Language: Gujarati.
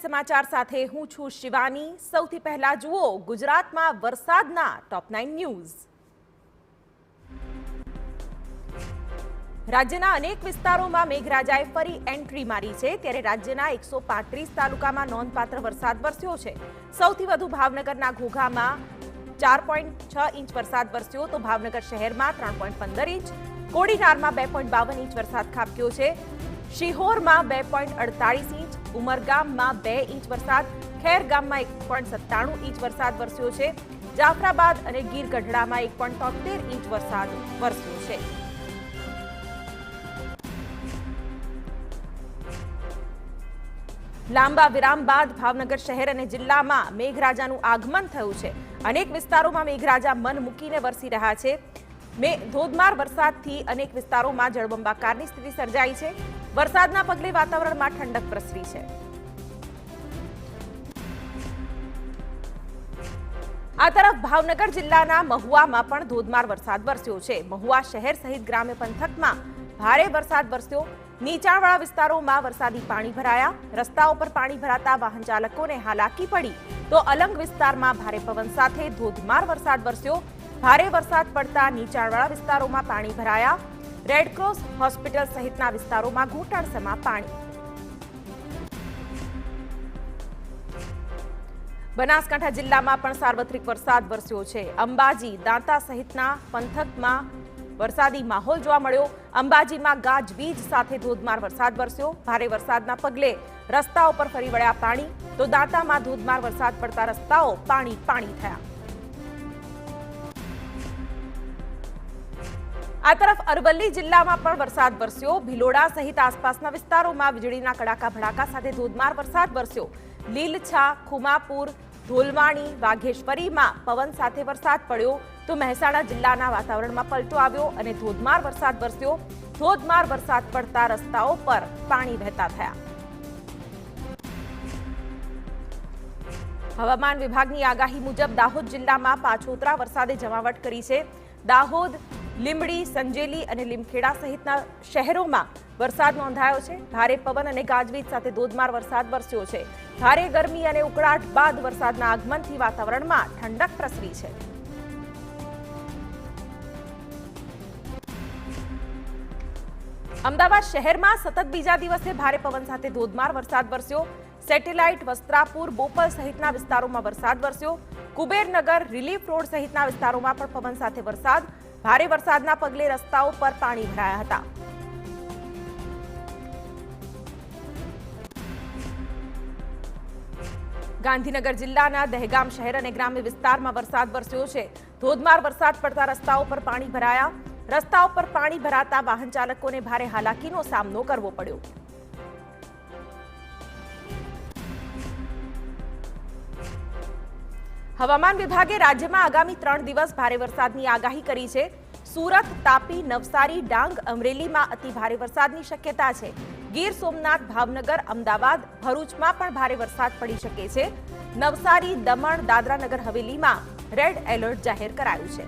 સમાચાર સાથે હું છું શિવાની। સૌથી પહેલા જુઓ ગુજરાતમાં વરસાદના ટોપ 9 ન્યૂઝ। રાજ્યના અનેક વિસ્તારોમાં મેઘરાજાએ ફરી એન્ટ્રી મારી છે, ત્યારે રાજ્યના 135 તાલુકામાં નોંધપાત્ર વરસાદ વરસ્યો છે। સૌથી વધુ ભાવનગરના ઘોઘામાં 4.6 ઇંચ વરસાદ વરસ્યો તો ભાવનગર શહેરમાં 3.15 ઇંચ, કોડીનારમાં 2.52 ઇંચ વરસાદ ખાબક્યો છે। શિહોરમાં 2.48 ઇંચ, ઉમરગામમાં 2 ઇંચ વરસાદ, ખેરગામમાં 1.97 ઇંચ વરસાદ વરસ્યો છે। જાફરાબાદ અને ગીર ગઢડામાં 1.73 ઇંચ વરસાદ વરસ્યો છે। લાંબા વિરામ બાદ ભાવનગર શહેર અને જિલ્લામાં મેઘરાજાનું આગમન થયું છે। અનેક વિસ્તારોમાં મેઘરાજા મન મૂકીને વરસી રહ્યા છે। ધોધમાર વરસાદથી અનેક વિસ્તારોમાં જળબંબાકારની સ્થિતિ સર્જાઈ છે। વરસાદના પગલે વાતાવરણમાં ઠંડક પ્રસરી છે। આ તરફ ભાવનગર જિલ્લાના મહુવામાં પણ ધોધમાર વરસાદ વરસ્યો છે। મહુવા શહેર સહિત ગ્રામ્ય પંથકમાં ભારે વરસાદ વરસ્યો। નીચાણવાળા વિસ્તારોમાં વરસાદી પાણી ભરાયા। રસ્તાઓ પર પાણી ભરાતા વાહન ચાલકોને હાલાકી પડી તો અલંગ વિસ્તારમાં ભારે પવન સાથે ધોધમાર વરસાદ વરસ્યો। ભારે વરસાદ પડતા નીચાણવાળા વિસ્તારોમાં પાણી ભરાયા। રેડક્રોસ હોસ્પિટલ સહિતના વિસ્તારોમાં ઘૂંટણસમા પાણી। બનાસકાંઠા જિલ્લામાં પણ સાર્વત્રિક વરસાદ વરસ્યો છે। અંબાજી, દાંતા સહિતના પંથકમાં વરસાદી માહોલ જોવા મળ્યો। અંબાજીમાં ગાજવીજ સાથે ધોધમાર વરસાદ વરસ્યો। ભારે વરસાદના પગલે રસ્તાઓ પર ફરી વળ્યા પાણી તો દાંતામાં ધોધમાર વરસાદ પડતા રસ્તાઓ પાણી થયા। આ તરફ અરવલ્લી જિલ્લામાં પણ વરસાદ વરસ્યો। ભિલોડા સહિત આસપાસના વિસ્તારોમાં વીજળીના કડાકા ભડાકા સાથે ધોધમાર વરસાદ વરસ્યો। લીલછા, ખુમાપુર, ધોલવાણી, વાઘેશ્વરીમાં પવન સાથે વરસાદ પડ્યો તો મહેસાણા જિલ્લાના વાતાવરણમાં પલટો આવ્યો અને ધોધમાર વરસાદ વરસ્યો। ધોધમાર વરસાદ પડતા રસ્તાઓ પર પાણી વહેતા થયા। હવામાન વિભાગની આગાહી મુજબ દાહોદ જિલ્લામાં પાછોતરા વરસાદે જમાવટ કરી છે। દાહોદ, લીંબડી, સંજેલી અને લીમખેડા સહિતના શહેરોમાં વરસાદ નોંધાયો છે। ભારે પવન અને ગાજવીજ સાથે ધોધમાર વરસાદ વરસ્યો છે। ભારે ગરમી અને ઉકળાટ બાદ વરસાદના આગમનથી વાતાવરણમાં ઠંડક પ્રસરી છે। અમદાવાદ શહેરમાં સતત બીજા દિવસે ભારે પવન સાથે ધોધમાર વરસાદ વરસ્યો। સેટેલાઇટ, વસ્ત્રાપુર, બોપલ સહિતના વિસ્તારોમાં વરસાદ વરસ્યો। કુબેરનગર, રિલીફ રોડ સહિતના વિસ્તારોમાં પણ પવન સાથે વરસાદ। ભારે વરસાદના પગલે રસ્તાઓ પર પાણી ભરાયા હતા। ગાંધીનગર જિલ્લાના દહેગામ શહેર અને ગ્રામ્ય વિસ્તારમાં વરસાદ વરસ્યો છે। ધોધમાર વરસાદ પડતા રસ્તાઓ પર પાણી ભરાયા। રસ્તાઓ પર પાણી ભરાતા વાહન ચાલકોને ભારે હાલાકીનો સામનો કરવો પડ્યો। હવામાન વિભાગે રાજ્યમાં આગામી 3 દિવસ ભારે વરસાદની આગાહી કરી છે। સુરત, તાપી, નવસારી, ડાંગ, અમરેલીમાં અતિ ભારે વરસાદની શક્યતા છે। ગીર સોમનાથ, ભાવનગર, અમદાવાદ, ભરૂચમાં પણ ભારે વરસાદ પડી શકે છે। નવસારી, દમણ, દાદરા નગર હવેલીમાં રેડ એલર્ટ જાહેર કરાયું છે।